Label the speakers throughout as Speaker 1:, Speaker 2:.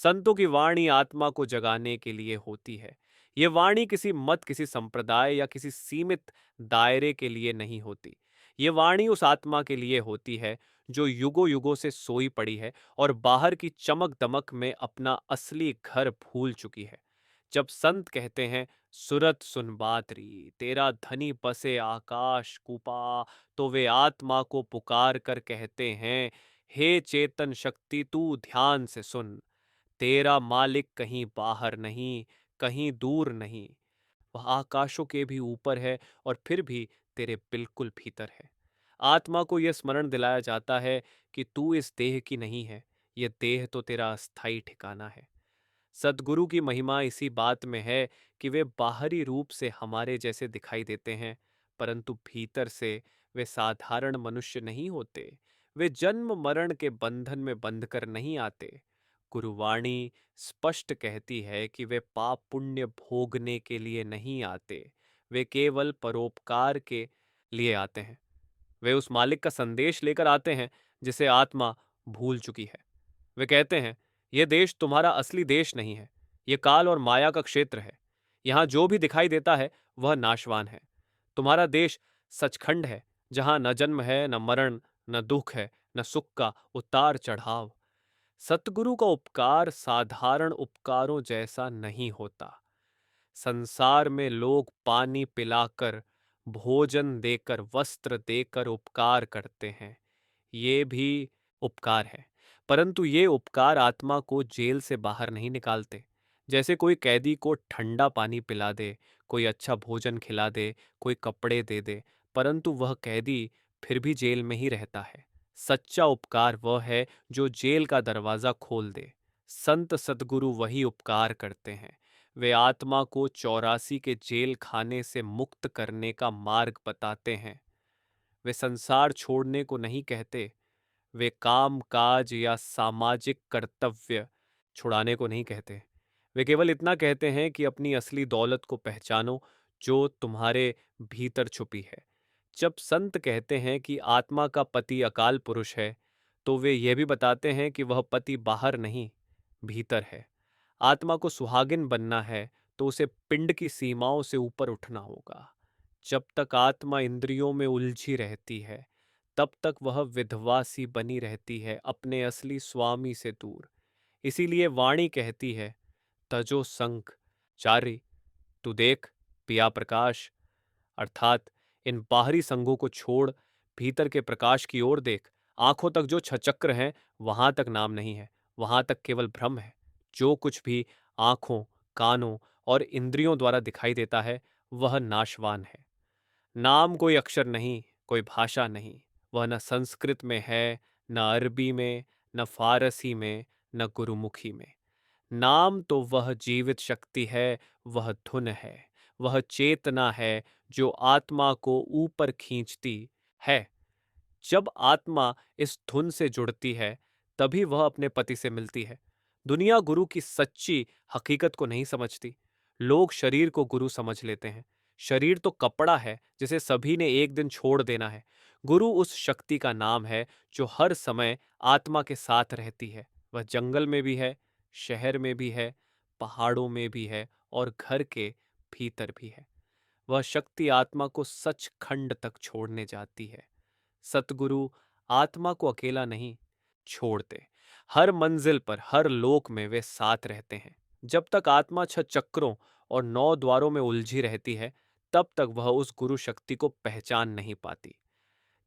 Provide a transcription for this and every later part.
Speaker 1: संतों की वाणी आत्मा को जगाने के लिए होती है। ये वाणी किसी मत, किसी संप्रदाय या किसी सीमित दायरे के लिए नहीं होती। ये वाणी उस आत्मा के लिए होती है जो युगों युगों से सोई पड़ी है और बाहर की चमक दमक में अपना असली घर भूल चुकी है। जब संत कहते हैं, सुरत सुन बात री, तेरा धनी बसे आकाश कूपा, तो वे आत्मा को पुकार कर कहते हैं, हे चेतन शक्ति तू ध्यान से सुन, तेरा मालिक कहीं बाहर नहीं, कहीं दूर नहीं, वह आकाशों के भी ऊपर है और फिर भी तेरे बिल्कुल भीतर है। आत्मा को यह स्मरण दिलाया जाता है कि तू इस देह की नहीं है, यह देह तो तेरा अस्थाई ठिकाना है। सद्गुरु की महिमा इसी बात में है कि वे बाहरी रूप से हमारे जैसे दिखाई देते हैं, परंतु भीतर से वे साधारण मनुष्य नहीं होते। वे जन्म मरण के बंधन में बंधकर नहीं आते। गुरुवाणी स्पष्ट कहती है कि वे पाप पुण्य भोगने के लिए नहीं आते, वे केवल परोपकार के लिए आते हैं। वे उस मालिक का संदेश लेकर आते हैं जिसे आत्मा भूल चुकी है। वे कहते हैं, यह देश तुम्हारा असली देश नहीं है, यह काल और माया का क्षेत्र है। यहां जो भी दिखाई देता है वह नाशवान है। तुम्हारा देश सचखंड है, जहां न जन्म है, न मरण, न दुख है, न सुख का उतार चढ़ाव। सतगुरु का उपकार साधारण उपकारों जैसा नहीं होता। संसार में लोग पानी पिलाकर, भोजन देकर, वस्त्र देकर उपकार करते हैं। ये भी उपकार है, परंतु ये उपकार आत्मा को जेल से बाहर नहीं निकालते। जैसे कोई कैदी को ठंडा पानी पिला दे, कोई अच्छा भोजन खिला दे, कोई कपड़े दे दे, परंतु वह कैदी फिर भी जेल में ही रहता है। सच्चा उपकार वह है जो जेल का दरवाजा खोल दे। संत सद्गुरु वही उपकार करते हैं। वे आत्मा को 84 के जेल खाने से मुक्त करने का मार्ग बताते हैं। वे संसार छोड़ने को नहीं कहते, वे काम काज या सामाजिक कर्तव्य छुड़ाने को नहीं कहते। वे केवल इतना कहते हैं कि अपनी असली दौलत को पहचानो जो तुम्हारे भीतर छुपी है। जब संत कहते हैं कि आत्मा का पति अकाल पुरुष है, तो वे यह भी बताते हैं कि वह पति बाहर नहीं, भीतर है। आत्मा को सुहागिन बनना है तो उसे पिंड की सीमाओं से ऊपर उठना होगा। जब तक आत्मा इंद्रियों में उलझी रहती है, तब तक वह विधवा सी बनी रहती है, अपने असली स्वामी से दूर। इसीलिए वाणी कहती है, तजो संग चारि, तू देख पिया प्रकाश, अर्थात इन बाहरी संगों को छोड़, भीतर के प्रकाश की ओर देख। आंखों तक जो छचक्र हैं, वहां तक नाम नहीं है, वहां तक केवल भ्रम है। जो कुछ भी आंखों, कानों और इंद्रियों द्वारा दिखाई देता है, वह नाशवान है। नाम कोई अक्षर नहीं, कोई भाषा नहीं। वह न संस्कृत में है, न अरबी में, न फारसी में, न गुरुमुखी में। नाम तो वह जीवित शक्ति है, वह धुन है, वह चेतना है जो आत्मा को ऊपर खींचती है। जब आत्मा इस धुन से जुड़ती है, तभी वह अपने पति से मिलती है। दुनिया गुरु की सच्ची हकीकत को नहीं समझती। लोग शरीर को गुरु समझ लेते हैं। शरीर तो कपड़ा है जिसे सभी ने एक दिन छोड़ देना है। गुरु उस शक्ति का नाम है जो हर समय आत्मा के साथ रहती है। वह जंगल में भी है, शहर में भी है, पहाड़ों में भी है और घर के भीतर भी है। वह शक्ति आत्मा को सचखंड तक छोड़ने जाती है। सतगुरु आत्मा को अकेला नहीं छोड़ते। हर मंजिल पर, हर लोक में वे साथ रहते हैं। जब तक आत्मा 6 चक्रों और 9 द्वारों में उलझी रहती है, तब तक वह उस गुरु शक्ति को पहचान नहीं पाती।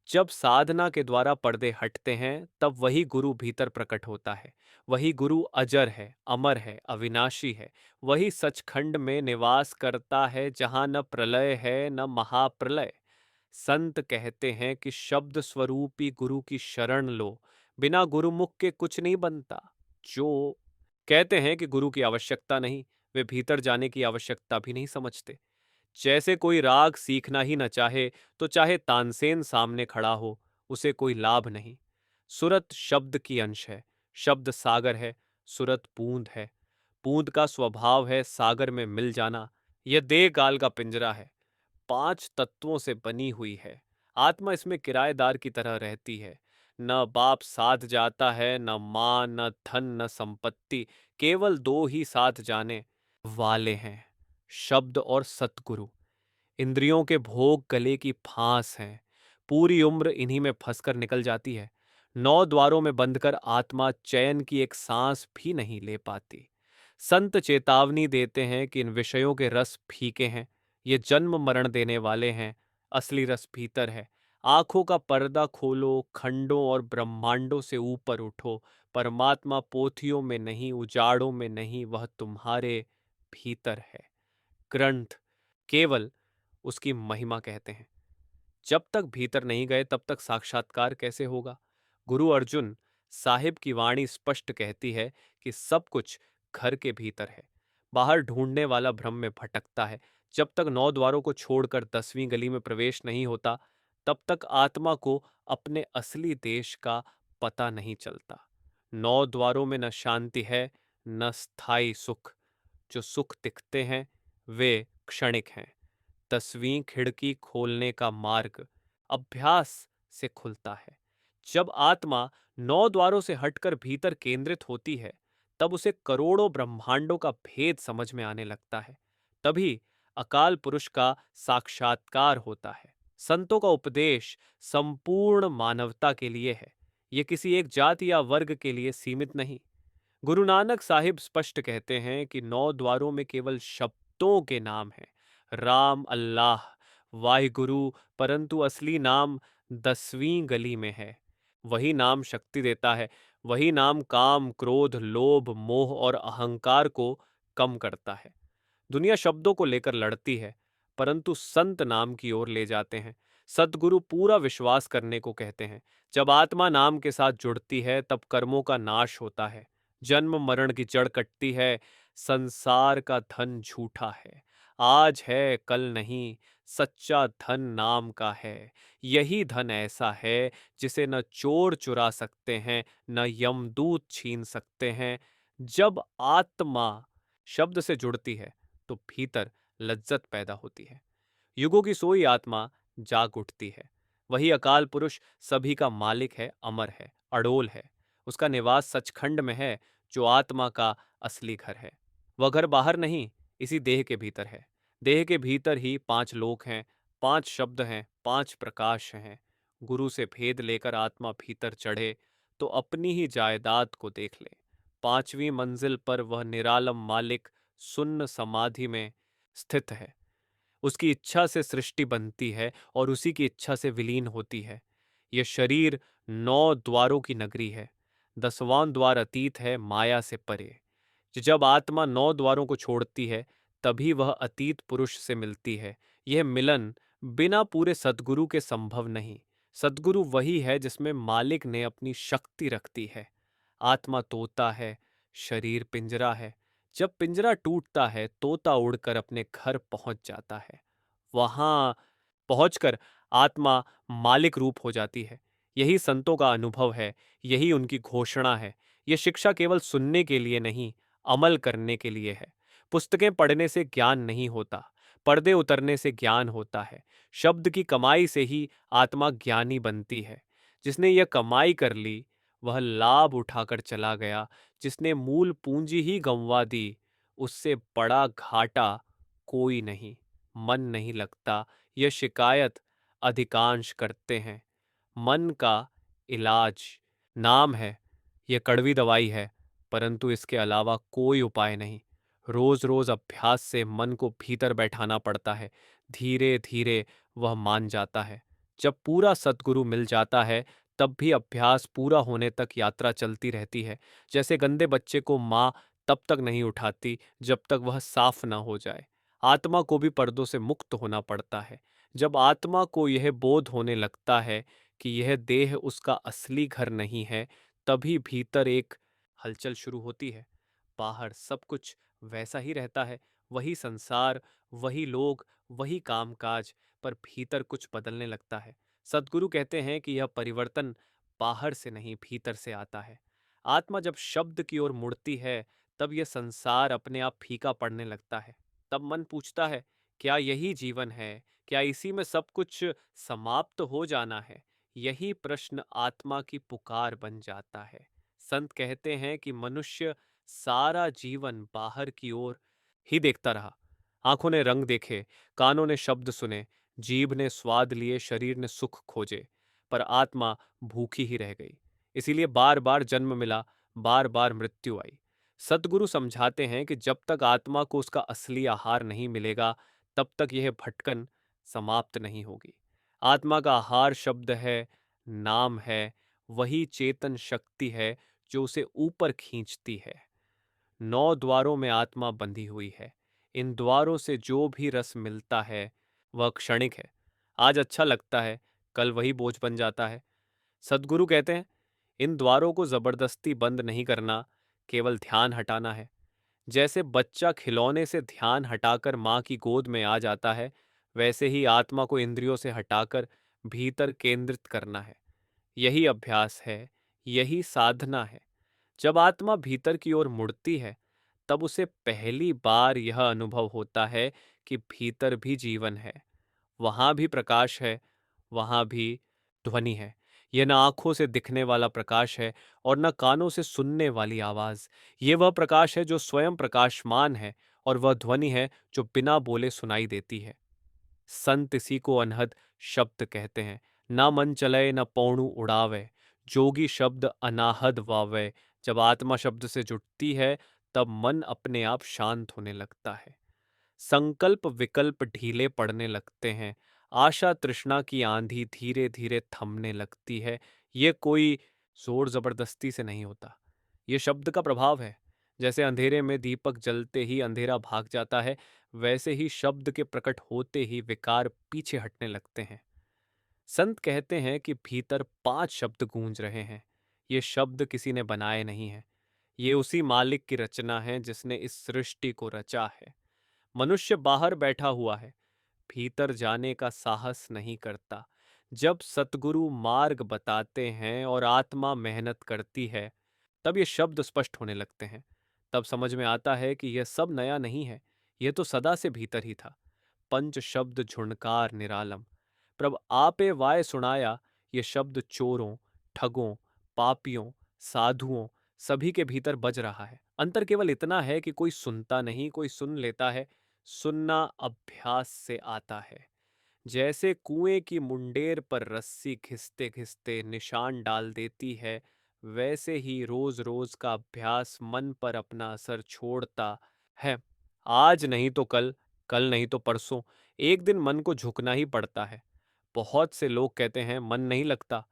Speaker 1: जब साधना के द्वारा पर्दे हटते हैं, तब वही गुरु भीतर प्रकट होता है। वही गुरु अजर है, अमर है, अविनाशी है। वही सचखंड में निवास करता है जहां न प्रलय है, न महाप्रलय। संत कहते हैं कि शब्द स्वरूपी गुरु की शरण लो, बिना गुरुमुख के कुछ नहीं बनता। जो कहते हैं कि गुरु की आवश्यकता नहीं, वे भीतर जाने की आवश्यकता भी नहीं समझते। जैसे कोई राग सीखना ही न चाहे, तो चाहे तानसेन सामने खड़ा हो, उसे कोई लाभ नहीं। सुरत शब्द की अंश है, शब्द सागर है, सुरत बूंद है। बूंद का स्वभाव है सागर में मिल जाना। यह देह काल का पिंजरा है, 5 तत्वों से बनी हुई है। आत्मा इसमें किराएदार की तरह रहती है। न बाप साथ जाता है, न माँ, न धन, न संपत्ति, केवल दो ही साथ जाने वाले हैं, शब्द और सतगुरु। इंद्रियों के भोग गले की फांस हैं, पूरी उम्र इन्हीं में फंसकर निकल जाती है। नौ द्वारों में बंधकर आत्मा चैन की एक सांस भी नहीं ले पाती। संत चेतावनी देते हैं कि इन विषयों के रस फीके हैं, ये जन्म मरण देने वाले हैं, असली रस भीतर है। आंखों का पर्दा खोलो, खंडों और ब्रह्मांडों से ऊपर उठो। परमात्मा पोथियों में नहीं, उजाड़ों में नहीं, वह तुम्हारे भीतर है। ग्रंथ केवल उसकी महिमा कहते हैं। जब तक भीतर नहीं गए तब तक साक्षात्कार कैसे होगा? गुरु अर्जुन साहिब की वाणी स्पष्ट कहती है कि सब कुछ घर के भीतर है। बाहर ढूंढने वाला भ्रम में भटकता है। जब तक नौ द्वारों को छोड़कर 10वीं गली में प्रवेश नहीं होता, तब तक आत्मा को अपने असली देश का पता नहीं चलता। नौ द्वारों में न शांति है, न स्थायी सुख। जो सुख दिखते हैं वे क्षणिक हैं। 10वीं खिड़की खोलने का मार्ग अभ्यास से खुलता है। जब आत्मा नौ द्वारों से हटकर भीतर केंद्रित होती है, तब उसे करोड़ों ब्रह्मांडों का भेद समझ में आने लगता है। तभी अकाल पुरुष का साक्षात्कार होता है। संतों का उपदेश संपूर्ण मानवता के लिए है। ये किसी एक जाति या वर्ग के लिए सीमित नहीं। गुरु नानक साहिब स्पष्ट कहते हैं कि नौ द्वारों में केवल शब्दों के नाम हैं, राम, अल्लाह, वाहिगुरु, परंतु असली नाम 10वीं गली में है। वही नाम शक्ति देता है, वही नाम काम, क्रोध, लोभ, मोह और अहंकार को कम करता है। दुनिया शब्दों को लेकर लड़ती है, परंतु संत नाम की ओर ले जाते हैं। सद्गुरु पूरा विश्वास करने को कहते हैं। जब आत्मा नाम के साथ जुड़ती है, तब कर्मों का नाश होता है, जन्म मरण की जड़ कटती है। संसार का धन झूठा है, आज है कल नहीं, सच्चा धन नाम का है। यही धन ऐसा है जिसे न चोर चुरा सकते हैं, न यमदूत छीन सकते हैं। जब आत्मा शब्द से जुड़ती है तो भीतर लज्जत पैदा होती है। युगों की सोई आत्मा जाग उठती है। वही अकाल पुरुष सभी का मालिक है, अमर है, अडोल है। उसका निवास सचखंड में है, जो आत्मा का असली घर है। वह घर बाहर नहीं, इसी देह के भीतर है। देह के भीतर ही 5 लोक हैं, 5 शब्द हैं, 5 प्रकाश हैं। गुरु से भेद लेकर आत्मा भीतर चढ़े तो अपनी ही जायदाद को देख ले। 5वीं मंजिल पर वह निरालम मालिक सुन्न समाधि में स्थित है। उसकी इच्छा से सृष्टि बनती है और उसी की इच्छा से विलीन होती है। यह शरीर 9 द्वारों की नगरी है। 10वां द्वार अतीत है, माया से परे। जब आत्मा 9 द्वारों को छोड़ती है, तभी वह अतीत पुरुष से मिलती है। यह मिलन बिना पूरे सद्गुरु के संभव नहीं। सद्गुरु वही है जिसमें मालिक ने अपनी शक्ति रखती है। आत्मा तोता है, शरीर पिंजरा है। जब पिंजरा टूटता है, तोता उड़कर अपने घर पहुंच जाता है। वहां पहुंचकर आत्मा मालिक रूप हो जाती है। यही संतों का अनुभव है, यही उनकी घोषणा है। यह शिक्षा केवल सुनने के लिए नहीं, अमल करने के लिए है। पुस्तकें पढ़ने से ज्ञान नहीं होता, पर्दे उतरने से ज्ञान होता है। शब्द की कमाई से ही आत्मा ज्ञानी बनती है। जिसने यह कमाई कर ली, वह लाभ उठाकर चला गया। जिसने मूल पूंजी ही गंवा दी, उससे बड़ा घाटा कोई नहीं। मन नहीं लगता, यह शिकायत अधिकांश करते हैं। मन का इलाज नाम है, यह कड़वी दवाई है, परंतु इसके अलावा कोई उपाय नहीं। रोज रोज अभ्यास से मन को भीतर बैठाना पड़ता है। धीरे धीरे वह मान जाता है। जब पूरा सद्गुरु मिल जाता है, तब भी अभ्यास पूरा होने तक यात्रा चलती रहती है। जैसे गंदे बच्चे को माँ तब तक नहीं उठाती जब तक वह साफ न हो जाए। आत्मा को भी पर्दों से मुक्त होना पड़ता है। जब आत्मा को यह बोध होने लगता है कि यह देह उसका असली घर नहीं है, तभी भीतर एक हलचल शुरू होती है। बाहर सब कुछ वैसा ही रहता है, वही संसार, वही लोग, वही कामकाज, पर भीतर कुछ बदलने लगता है। सद्गुरु कहते हैं कि यह परिवर्तन बाहर से नहीं, भीतर से आता है। आत्मा जब शब्द की ओर मुड़ती है, तब यह संसार अपने आप फीका पड़ने लगता है। तब मन पूछता है, क्या यही जीवन है? क्या इसी में सब कुछ समाप्त हो जाना है? यही प्रश्न आत्मा की पुकार बन जाता है। संत कहते हैं कि मनुष्य सारा जीवन बाहर की ओर ही देखता रहा। आंखों ने रंग देखे, कानों ने शब्द सुने, जीभ ने स्वाद लिए, शरीर ने सुख खोजे, पर आत्मा भूखी ही रह गई। इसीलिए बार बार जन्म मिला, बार बार मृत्यु आई। सतगुरु समझाते हैं कि जब तक आत्मा को उसका असली आहार नहीं मिलेगा, तब तक यह भटकन समाप्त नहीं होगी। आत्मा का आहार शब्द है, नाम है, वही चेतन शक्ति है जो उसे ऊपर खींचती है। 9 द्वारों में आत्मा बंधी हुई है। इन द्वारों से जो भी रस मिलता है वह क्षणिक है। आज अच्छा लगता है, कल वही बोझ बन जाता है। सद्गुरु कहते हैं, इन द्वारों को जबरदस्ती बंद नहीं करना, केवल ध्यान हटाना है। जैसे बच्चा खिलौने से ध्यान हटाकर माँ की गोद में आ जाता है, वैसे ही आत्मा को इंद्रियों से हटाकर भीतर केंद्रित करना है। यही अभ्यास है, यही साधना है। जब आत्मा भीतर की ओर मुड़ती है, तब उसे पहली बार यह अनुभव होता है कि भीतर भी जीवन है, वहां भी प्रकाश है, वहां भी ध्वनि है। यह न आंखों से दिखने वाला प्रकाश है और न कानों से सुनने वाली आवाज। ये वह प्रकाश है जो स्वयं प्रकाशमान है, और वह ध्वनि है जो बिना बोले सुनाई देती है। संत इसी को अनहद शब्द कहते हैं। ना मन चले न पौणु उड़ावे, जोगी शब्द अनाहद वावे। जब आत्मा शब्द से जुटती है, तब मन अपने आप शांत होने लगता है। संकल्प विकल्प ढीले पड़ने लगते हैं। आशा तृष्णा की आंधी धीरे धीरे थमने लगती है। ये कोई जोर जबरदस्ती से नहीं होता, ये शब्द का प्रभाव है। जैसे अंधेरे में दीपक जलते ही अंधेरा भाग जाता है, वैसे ही शब्द के प्रकट होते ही विकार पीछे हटने लगते हैं। संत कहते हैं कि भीतर 5 शब्द गूंज रहे हैं। ये शब्द किसी ने बनाए नहीं हैं, ये उसी मालिक की रचना है जिसने इस सृष्टि को रचा है। मनुष्य बाहर बैठा हुआ है, भीतर जाने का साहस नहीं करता। जब सतगुरु मार्ग बताते हैं और आत्मा मेहनत करती है, तब ये शब्द स्पष्ट होने लगते हैं। तब समझ में आता है कि यह सब नया नहीं है, यह तो सदा से भीतर ही था। पंच शब्द झुणकार निरालम, प्रभ आपे वाय सुनाया। ये शब्द चोरों, ठगों, पापियों, साधुओं सभी के भीतर बज रहा है। अंतर केवल इतना है कि कोई सुनता नहीं, कोई सुन लेता है। सुनना अभ्यास से आता है। जैसे कुएं की मुंडेर पर रस्सी घिसते घिसते निशान डाल देती है, वैसे ही रोज रोज का अभ्यास मन पर अपना असर छोड़ता है। आज नहीं तो कल, कल नहीं तो परसों, एक दिन मन को झुकना ही पड़ता है। बहुत से लोग कहते हैं मन नहीं लगता।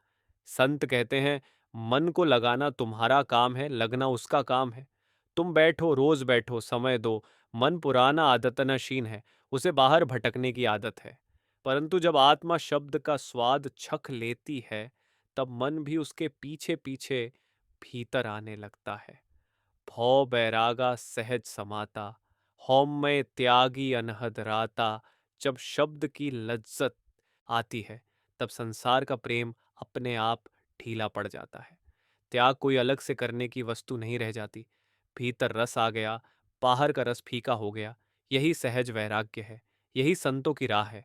Speaker 1: संत कहते हैं, मन को लगाना तुम्हारा काम है, लगना उसका काम है। तुम बैठो, रोज बैठो, समय दो। मन पुराना आदतनशीन है, उसे बाहर भटकने की आदत है। परंतु जब आत्मा शब्द का स्वाद चख लेती है, तब मन भी उसके पीछे पीछे भीतर आने लगता है। भौ बैरागा सहज समाता, हौम्य त्यागी अनहद राता। जब शब्द की लज्जत आती है, तब संसार का प्रेम अपने आप ढीला पड़ जाता है। त्याग कोई अलग से करने की वस्तु नहीं रह जाती। भीतर रस आ गया, बाहर का रस फीका हो गया। यही सहज वैराग्य है, यही संतों की राह है।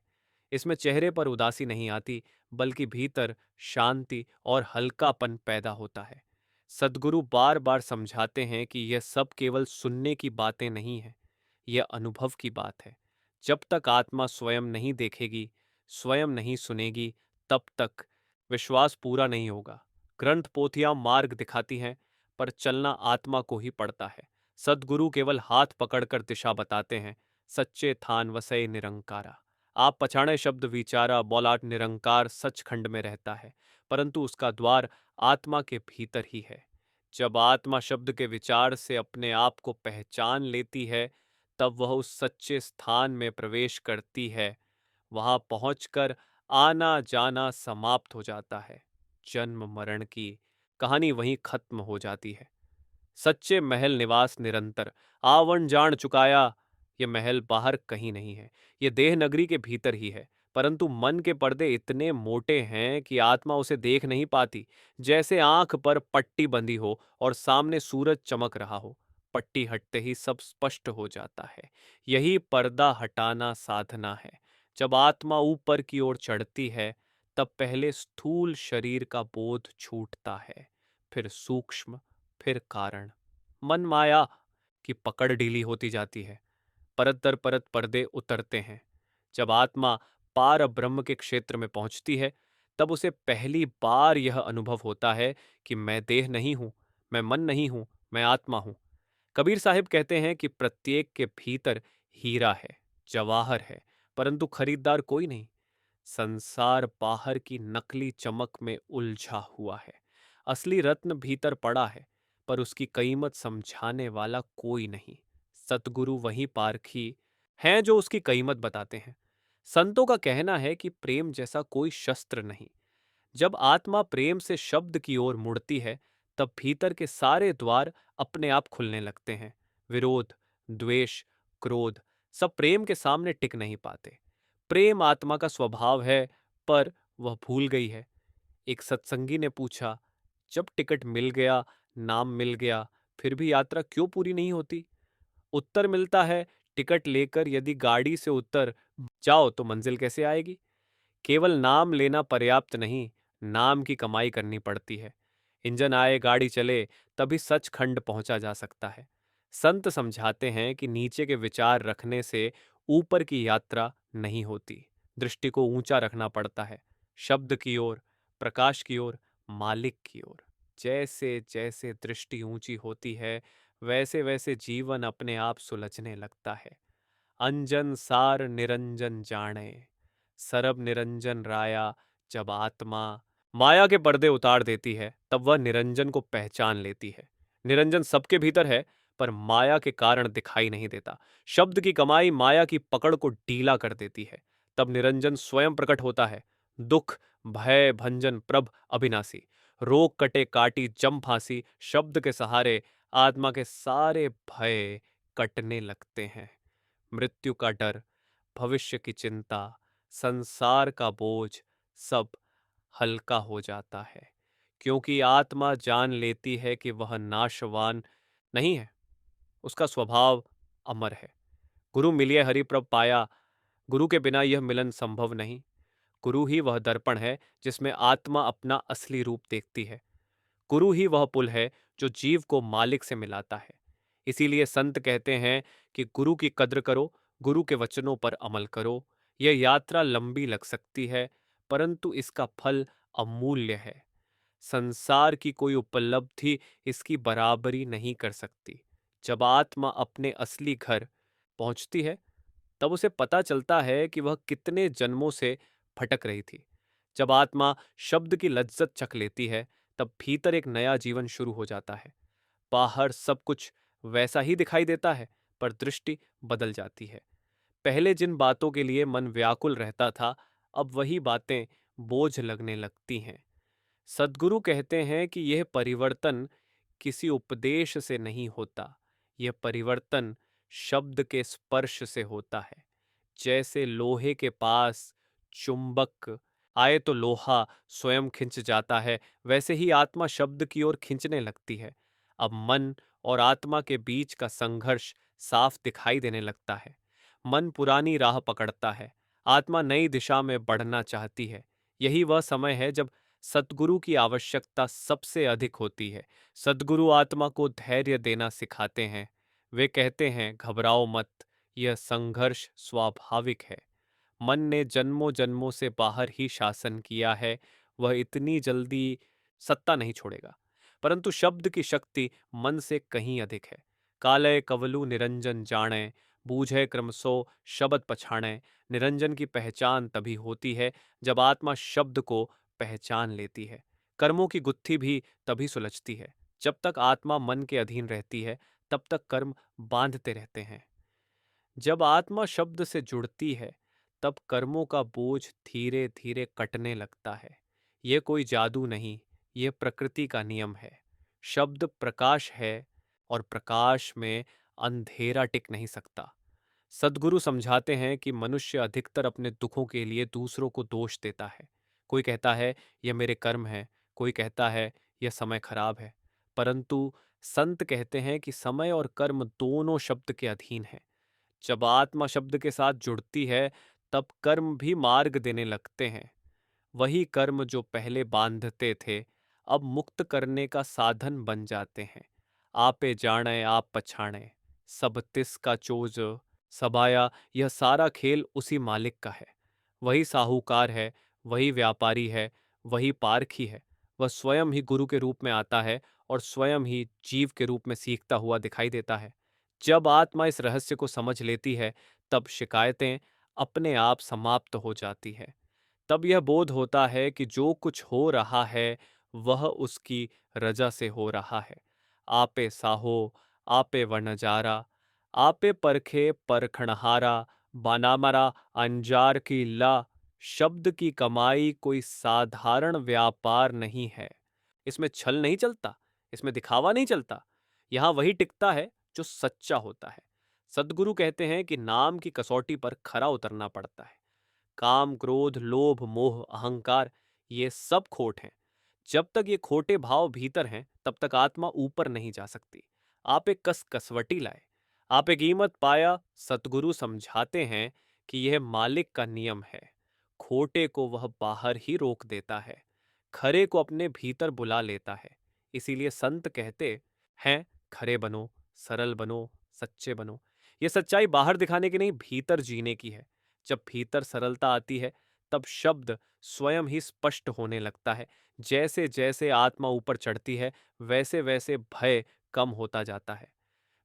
Speaker 1: इसमें चेहरे पर उदासी नहीं आती, बल्कि भीतर शांति और हल्कापन पैदा होता है। सद्गुरु बार बार समझाते हैं कि यह सब केवल सुनने की बातें नहीं है, यह अनुभव की बात है। जब तक आत्मा स्वयं नहीं देखेगी, स्वयं नहीं सुनेगी, तब तक विश्वास पूरा नहीं होगा। ग्रंथ पोथियां मार्ग दिखाती हैं, पर चलना आत्मा को ही पड़ता है। सद्गुरु केवल हाथ पकड़कर दिशा बताते हैं। सच्चे थान वसई निरंकारा। आप पछाड़े शब्द विचारा, बौलाट निरंकार सचखंड में रहता है, परंतु उसका द्वार आत्मा के भीतर ही है। जब आत्मा शब्द के विचार से अपने आप को पहचान लेती है, तब वह उस सच्चे स्थान में प्रवेश करती है। वहां पहुंचकर आना जाना समाप्त हो जाता है। जन्म मरण की कहानी वहीं खत्म हो जाती है। सच्चे महल निवास निरंतर, आवन जान चुकाया। ये महल बाहर कहीं नहीं है, ये देह नगरी के भीतर ही है। परंतु मन के पर्दे इतने मोटे हैं कि आत्मा उसे देख नहीं पाती। जैसे आंख पर पट्टी बंधी हो और सामने सूरज चमक रहा हो, पट्टी हटते ही सब स्पष्ट हो जाता है। यही पर्दा हटाना साधना है। जब आत्मा ऊपर की ओर चढ़ती है, तब पहले स्थूल शरीर का बोध छूटता है, फिर सूक्ष्म, फिर कारण। मन माया की पकड़ ढीली होती जाती है, परत दर परत पर्दे उतरते हैं। जब आत्मा पार ब्रह्म के क्षेत्र में पहुंचती है, तब उसे पहली बार यह अनुभव होता है कि मैं देह नहीं हूं, मैं मन नहीं हूं, मैं आत्मा हूं। कबीर साहिब कहते हैं कि प्रत्येक के भीतर हीरा है, जवाहर है, परंतु खरीदार कोई नहीं। संसार बाहर की नकली चमक में उलझा हुआ है, असली रत्न भीतर पड़ा है, पर उसकी कीमत समझाने वाला कोई नहीं। सतगुरु वही पारखी हैं जो उसकी कीमत बताते हैं। संतों का कहना है कि प्रेम जैसा कोई शस्त्र नहीं। जब आत्मा प्रेम से शब्द की ओर मुड़ती है, तब भीतर के सारे द्वार अपने आप खुलने लगते हैं। विरोध, द्वेष, क्रोध सब प्रेम के सामने टिक नहीं पाते। प्रेम आत्मा का स्वभाव है, पर वह भूल गई है। एक सत्संगी ने पूछा, जब टिकट मिल गया, नाम मिल गया, फिर भी यात्रा क्यों पूरी नहीं होती? उत्तर मिलता है, टिकट लेकर यदि गाड़ी से उतर जाओ तो मंजिल कैसे आएगी? केवल नाम लेना पर्याप्त नहीं, नाम की कमाई करनी पड़ती है। इंजन आए, गाड़ी चले, तभी सचखंड पहुंचा जा सकता है। संत समझाते हैं कि नीचे के विचार रखने से ऊपर की यात्रा नहीं होती। दृष्टि को ऊंचा रखना पड़ता है, शब्द की ओर, प्रकाश की ओर, मालिक की ओर। जैसे जैसे दृष्टि ऊंची होती है, वैसे वैसे जीवन अपने आप सुलझने लगता है। अंजन सार निरंजन जाने, सरब निरंजन राया। जब आत्मा माया के पर्दे उतार देती है, तब वह निरंजन को पहचान लेती है। निरंजन सबके भीतर है, पर माया के कारण दिखाई नहीं देता। शब्द की कमाई माया की पकड़ को ढीला कर देती है। तब निरंजन स्वयं प्रकट होता है। दुख, भय भंजन प्रभ अविनाशी, रोग कटे काटी जम फांसी। शब्द के सहारे आत्मा के सारे भय कटने लगते हैं। मृत्यु का डर, भविष्य की चिंता, संसार का बोझ सब हल्का हो जाता है, क्योंकि आत्मा जान लेती है कि वह नाशवान नहीं है, उसका स्वभाव अमर है। गुरु मिलिए हरिप्रभ पाया, गुरु के बिना यह मिलन संभव नहीं। गुरु ही वह दर्पण है जिसमें आत्मा अपना असली रूप देखती है। गुरु ही वह पुल है जो जीव को मालिक से मिलाता है। इसीलिए संत कहते हैं कि गुरु की कद्र करो, गुरु के वचनों पर अमल करो। यह यात्रा लंबी लग सकती है, परंतु इसका फल अमूल्य है। संसार की कोई उपलब्धि इसकी बराबरी नहीं कर सकती। जब आत्मा अपने असली घर पहुंचती है, तब उसे पता चलता है कि वह कितने जन्मों से भटक रही थी। जब आत्मा शब्द की लज्जत चख लेती है, तब भीतर एक नया जीवन शुरू हो जाता है। बाहर सब कुछ वैसा ही दिखाई देता है, पर दृष्टि बदल जाती है। पहले जिन बातों के लिए मन व्याकुल रहता था, अब वही बातें बोझ लगने लगती हैं। सद्गुरु कहते हैं कि यह परिवर्तन किसी उपदेश से नहीं होता, यह परिवर्तन शब्द के स्पर्श से होता है। जैसे लोहे के पास चुंबक आए तो लोहा स्वयं खिंच जाता है, वैसे ही आत्मा शब्द की ओर खिंचने लगती है। अब मन और आत्मा के बीच का संघर्ष साफ दिखाई देने लगता है। मन पुरानी राह पकड़ता है, आत्मा नई दिशा में बढ़ना चाहती है। यही वह समय है जब सद्गुरु की आवश्यकता सबसे अधिक होती है। सद्गुरु आत्मा को धैर्य देना सिखाते हैं। वे कहते हैं, घबराओ मत, यह संघर्ष स्वाभाविक है। मन ने जन्मों जन्मों से बाहर ही शासन किया है, वह इतनी जल्दी सत्ता नहीं छोड़ेगा। परंतु शब्द की शक्ति मन से कहीं अधिक है। कालय कवलु निरंजन जाने, बूझे क्रमसो शब्द पछाणे। निरंजन की पहचान तभी होती है जब आत्मा शब्द को पहचान लेती है। कर्मों की गुत्थी भी तभी सुलझती है। जब तक आत्मा मन के अधीन रहती है, तब तक कर्म बांधते रहते हैं। जब आत्मा शब्द से जुड़ती है, तब कर्मों का बोझ धीरे धीरे कटने लगता है। यह कोई जादू नहीं, यह प्रकृति का नियम है। शब्द प्रकाश है, और प्रकाश में अंधेरा टिक नहीं सकता। सद्गुरु समझाते हैं कि मनुष्य अधिकतर अपने दुखों के लिए दूसरों को दोष देता है। कोई कहता है यह मेरे कर्म है, कोई कहता है यह समय खराब है। परंतु संत कहते हैं कि समय और कर्म दोनों शब्द के अधीन है। जब आत्मा शब्द के साथ जुड़ती है, तब कर्म भी मार्ग देने लगते हैं। वही कर्म जो पहले बांधते थे, अब मुक्त करने का साधन बन जाते हैं। आपे जाने आप पछाणे, सब तिस का चोज, सबाया, यह सारा खेल उसी मालिक का है। वही साहूकार है, वही व्यापारी है, वही पारखी है। वह स्वयं ही गुरु के रूप में आता है और स्वयं ही जीव के रूप में सीखता हुआ दिखाई देता है। जब आत्मा इस रहस्य को समझ लेती है, तब शिकायतें अपने आप समाप्त हो जाती है। तब यह बोध होता है कि जो कुछ हो रहा है वह उसकी रजा से हो रहा है। आपे साहो, आपे वनजारा, आपे परखे परखणहारा, बानामरा अंजार की ला, शब्द की कमाई कोई साधारण व्यापार नहीं है। इसमें छल नहीं चलता, इसमें दिखावा नहीं चलता। यहाँ वही टिकता है जो सच्चा होता है। सद्गुरु कहते हैं कि नाम की कसौटी पर खरा उतरना पड़ता है। काम, क्रोध, लोभ, मोह, अहंकार, ये सब खोट हैं। जब तक ये खोटे भाव भीतर हैं, तब तक आत्मा ऊपर नहीं जा सकती। आप एक कसवटी लाए, आप एक कीमत पाया। सतगुरु समझाते हैं कि यह मालिक का नियम है। खोटे को वह बाहर ही रोक देता है, खरे को अपने भीतर बुला लेता है। इसीलिए संत कहते हैं, खरे बनो, सरल बनो, सच्चे बनो। ये सच्चाई बाहर दिखाने की नहीं, भीतर जीने की है। जब भीतर सरलता आती है, तब शब्द स्वयं ही स्पष्ट होने लगता है। जैसे जैसे आत्मा ऊपर चढ़ती है, वैसे वैसे भय कम होता जाता है।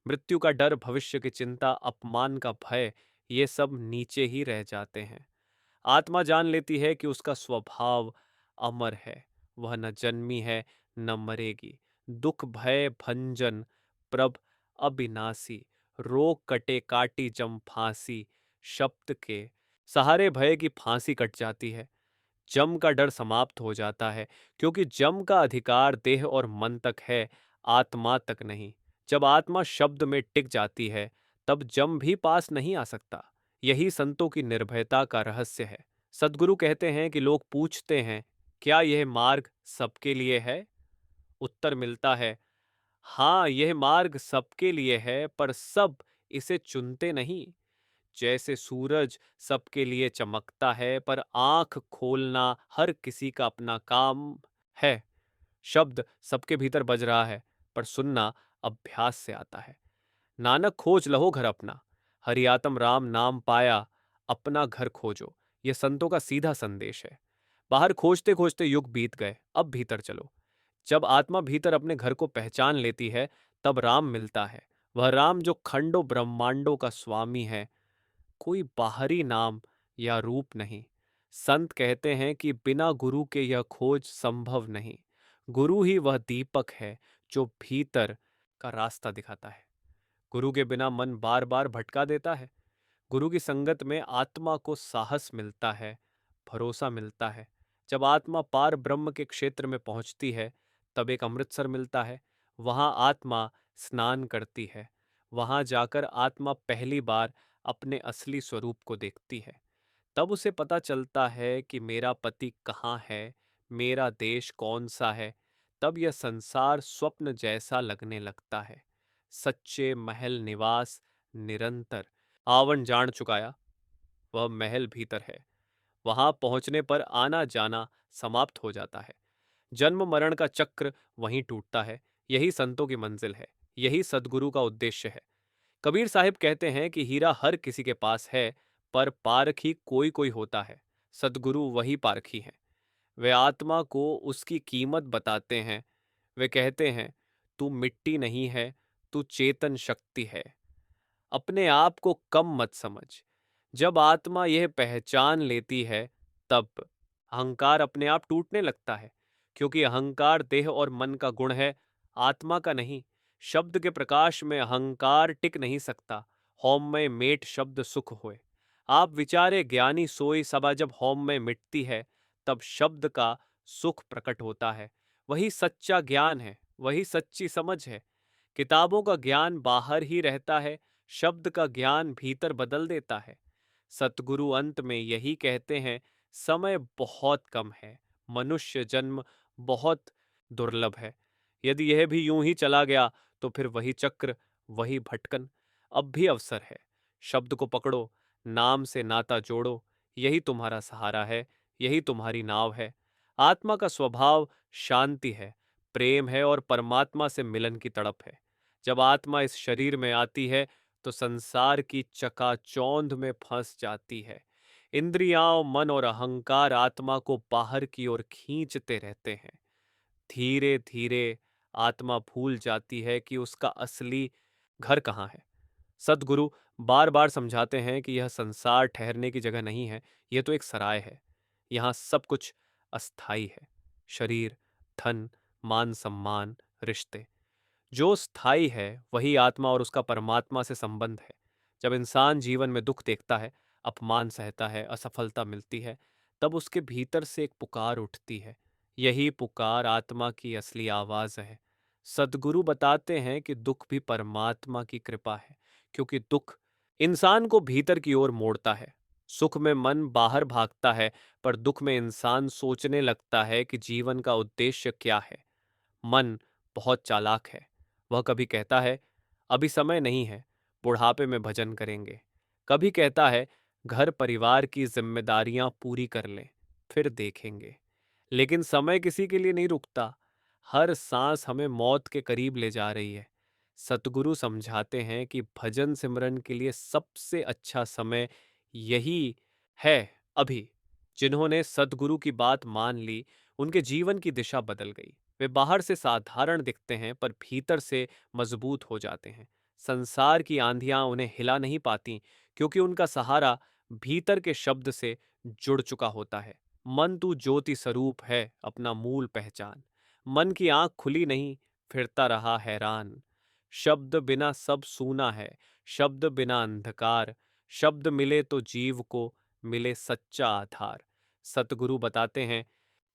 Speaker 1: मृत्यु का डर, भविष्य की चिंता, अपमान का भय, ये सब नीचे ही रह जाते हैं। आत्मा जान लेती है कि उसका स्वभाव अमर है। वह न जन्मी है, न मरेगी। दुख भय भंजन प्रभ अविनाशी, रोग कटे काटी जम फांसी, शब्द के सहारे भय की फांसी कट जाती है। जम का डर समाप्त हो जाता है, क्योंकि जम का अधिकार देह और मन तक है, आत्मा तक नहीं। जब आत्मा शब्द में टिक जाती है, तब जम भी पास नहीं आ सकता। यही संतों की निर्भयता का रहस्य है। सद्गुरु कहते हैं कि लोग पूछते हैं, क्या यह मार्ग सबके लिए है? उत्तर मिलता है, हाँ, यह मार्ग सबके लिए है, पर सब इसे चुनते नहीं। जैसे सूरज सबके लिए चमकता है, पर आंख खोलना हर किसी का अपना काम है। शब्द सबके भीतर बज रहा है, पर सुनना अभ्यास से आता है। नानक खोज लहो घर अपना, हरियातम राम नाम पाया, अपना घर खोजो। यह संतों का सीधा संदेश है। बाहर खोजते खोजते युग बीत गए, अब भीतर चलो। जब आत्मा भीतर अपने घर को पहचान लेती है, तब राम मिलता है। वह राम जो खंडों ब्रह्मांडों का स्वामी है, कोई बाहरी नाम या रूप नहीं। संत कहते हैं कि बिना गुरु के यह खोज संभव नहीं। गुरु ही वह दीपक है जो भीतर का रास्ता दिखाता है। गुरु के बिना मन बार बार भटका देता है। गुरु की संगत में आत्मा को साहस मिलता है, भरोसा मिलता है। जब आत्मा पार ब्रह्म के क्षेत्र में पहुंचती है, तब एक अमृतसर मिलता है। वहां आत्मा स्नान करती है। वहां जाकर आत्मा पहली बार अपने असली स्वरूप को देखती है। तब उसे पता चलता है कि मेरा पति कहाँ है, मेरा देश कौन सा है। तब यह संसार स्वप्न जैसा लगने लगता है। सच्चे महल निवास निरंतर। आवन जान चुकाया, वह महल भीतर है। वहां पहुंचने पर आना जाना समाप्त हो जाता है। जन्म मरण का चक्र वहीं टूटता है। यही संतों की मंजिल है, यही सद्गुरु का उद्देश्य है। कबीर साहिब कहते हैं कि हीरा हर किसी के पास है, पर पारखी कोई कोई होता है। सद्गुरु वही पारखी हैं। वे आत्मा को उसकी कीमत बताते हैं। वे कहते हैं, तू मिट्टी नहीं है, तू चेतन शक्ति है। अपने आप को कम मत समझ। जब आत्मा यह पहचान लेती है, तब अहंकार अपने आप टूटने लगता है, क्योंकि अहंकार देह और मन का गुण है, आत्मा का नहीं। शब्द के प्रकाश में अहंकार टिक नहीं सकता। होम में मेट शब्द सुख होए। आप विचारे ज्ञानी सोई सबा, जब होम में मिटती है, तब शब्द का सुख प्रकट होता है। वही सच्चा ज्ञान है, वही सच्ची समझ है। किताबों का ज्ञान बाहर ही रहता है, शब्द का ज्ञान भीतर बदल देता है। सतगुरु अंत में यही कहते हैं, समय बहुत कम है, मनुष्य जन्म बहुत दुर्लभ है। यदि यह भी यूं ही चला गया, तो फिर वही चक्र, वही भटकन। अब भी अवसर है। शब्द को पकड़ो, नाम से नाता जोड़ो। यही तुम्हारा सहारा है, यही तुम्हारी नाव है। आत्मा का स्वभाव शांति है, प्रेम है और परमात्मा से मिलन की तड़प है। जब आत्मा इस शरीर में आती है तो संसार की चकाचौंध में फंस जाती है। इंद्रियां, मन और अहंकार आत्मा को बाहर की ओर खींचते रहते हैं। धीरे धीरे आत्मा भूल जाती है कि उसका असली घर कहाँ है। सद्गुरु बार बार समझाते हैं कि यह संसार ठहरने की जगह नहीं है, यह तो एक सराय है। यहाँ सब कुछ अस्थाई है। शरीर, धन, मान सम्मान, रिश्ते। जो स्थायी है वही आत्मा और उसका परमात्मा से संबंध है। जब इंसान जीवन में दुख देखता है, अपमान सहता है, असफलता मिलती है, तब उसके भीतर से एक पुकार उठती है। यही पुकार आत्मा की असली आवाज है। सद्गुरु बताते हैं कि दुख भी परमात्मा की कृपा है, क्योंकि दुख इंसान को भीतर की ओर मोड़ता है। सुख में मन बाहर भागता है, पर दुख में इंसान सोचने लगता है कि जीवन का उद्देश्य क्या है। मन बहुत चालाक है। वह कभी कहता है अभी समय नहीं है, बुढ़ापे में भजन करेंगे। कभी कहता है घर परिवार की जिम्मेदारियां पूरी कर लें, फिर देखेंगे। लेकिन समय किसी के लिए नहीं रुकता। हर सांस हमें मौत के करीब ले जा रही है। सतगुरु समझाते हैं कि भजन सिमरन के लिए सबसे अच्छा समय यही है, अभी। जिन्होंने सतगुरु की बात मान ली, उनके जीवन की दिशा बदल गई। वे बाहर से साधारण दिखते हैं पर भीतर से मजबूत हो जाते हैं। संसार की आंधियां उन्हें हिला नहीं पाती, क्योंकि उनका सहारा भीतर के शब्द से जुड़ चुका होता है। मन तू ज्योति स्वरूप है, अपना मूल पहचान। मन की आंख खुली नहीं, फिरता रहा हैरान। शब्द बिना सब सूना है, शब्द बिना अंधकार। शब्द मिले तो जीव को मिले सच्चा आधार। सतगुरु बताते हैं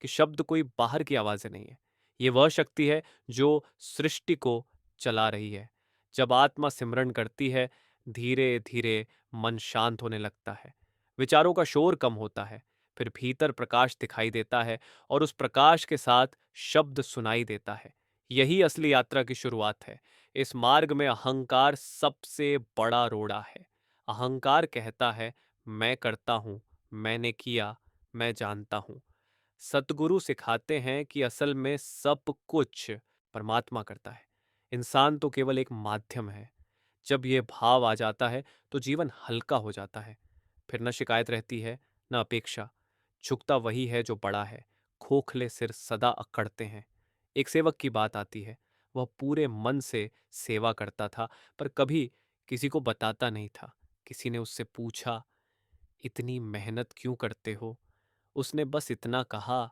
Speaker 1: कि शब्द कोई बाहर की आवाजें नहीं है, ये वह शक्ति है जो सृष्टि को चला रही है। जब आत्मा सिमरन करती है, धीरे धीरे मन शांत होने लगता है। विचारों का शोर कम होता है। फिर भीतर प्रकाश दिखाई देता है और उस प्रकाश के साथ शब्द सुनाई देता है। यही असली यात्रा की शुरुआत है। इस मार्ग में अहंकार सबसे बड़ा रोड़ा है। अहंकार कहता है मैं करता हूं, मैंने किया, मैं जानता हूं। सतगुरु सिखाते हैं कि असल में सब कुछ परमात्मा करता है। इंसान तो केवल एक माध्यम है। जब यह भाव आ जाता है तो जीवन हल्का हो जाता है। फिर न शिकायत रहती है, न अपेक्षा। झुकता वही है जो बड़ा है। खोखले सिर सदा अकड़ते हैं। एक सेवक की बात आती है। वह पूरे मन से सेवा करता था, पर कभी किसी को बताता नहीं था। किसी ने उससे पूछा, इतनी मेहनत क्यों करते हो? उसने बस इतना कहा,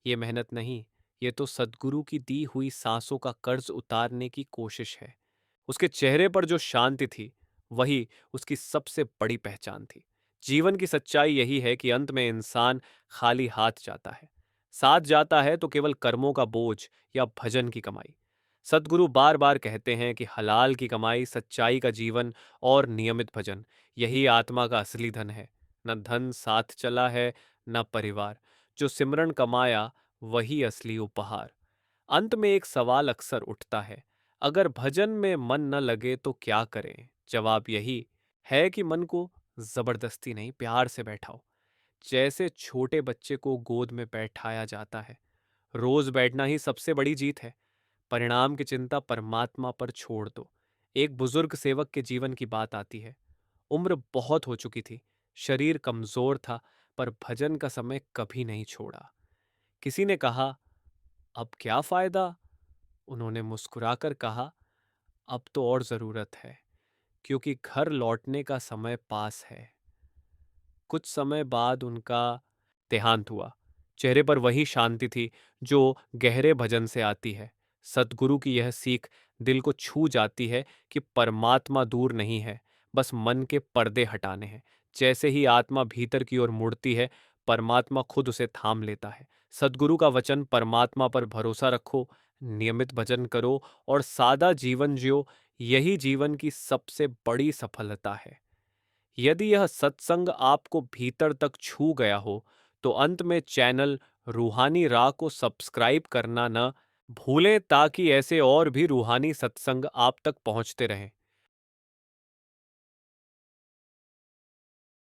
Speaker 1: ये मेहनत नहीं, ये तो सद्गुरु की दी हुई सांसों का कर्ज उतारने की कोशिश है। उसके चेहरे पर जो शांति थी, वही उसकी सबसे बड़ी पहचान थी। जीवन की सच्चाई यही है कि अंत में इंसान खाली हाथ जाता है। साथ जाता है तो केवल कर्मों का बोझ या भजन की कमाई। सद्गुरु बार बार कहते हैं कि हलाल की कमाई, सच्चाई का जीवन और नियमित भजन, यही आत्मा का असली धन है। न धन साथ चला है, न परिवार। जो सिमरन कमाया, वही असली उपहार। अंत में एक सवाल अक्सर उठता है, अगर भजन में मन न लगे तो क्या करें? जवाब यही है कि मन को जबरदस्ती नहीं, प्यार से बैठाओ। जैसे छोटे बच्चे को गोद में बैठाया जाता है। रोज बैठना ही सबसे बड़ी जीत है। परिणाम की चिंता परमात्मा पर छोड़ दो। एक बुजुर्ग सेवक के जीवन की बात आती है। उम्र बहुत हो चुकी थी, शरीर कमजोर था, पर भजन का समय कभी नहीं छोड़ा। किसी ने कहा, अब क्या फायदा? उन्होंने मुस्कुराकर कहा, अब तो और जरूरत है, क्योंकि घर लौटने का समय पास है। कुछ समय बाद उनका देहांत हुआ। चेहरे पर वही शांति थी जो गहरे भजन से आती है। सतगुरु की यह सीख दिल को छू जाती है कि परमात्मा दूर नहीं है, बस मन के पर्दे हटाने हैं। जैसे ही आत्मा भीतर की ओर मुड़ती है, परमात्मा खुद उसे थाम लेता है। सतगुरु का वचन, परमात्मा पर भरोसा रखो, नियमित भजन करो और सादा जीवन जियो, यही जीवन की सबसे बड़ी सफलता है। यदि यह सत्संग आपको भीतर तक छू गया हो, तो अंत में चैनल रूहानी राह को सब्सक्राइब करना न भूलें, ताकि ऐसे और भी रूहानी सत्संग आप तक पहुंचते रहें।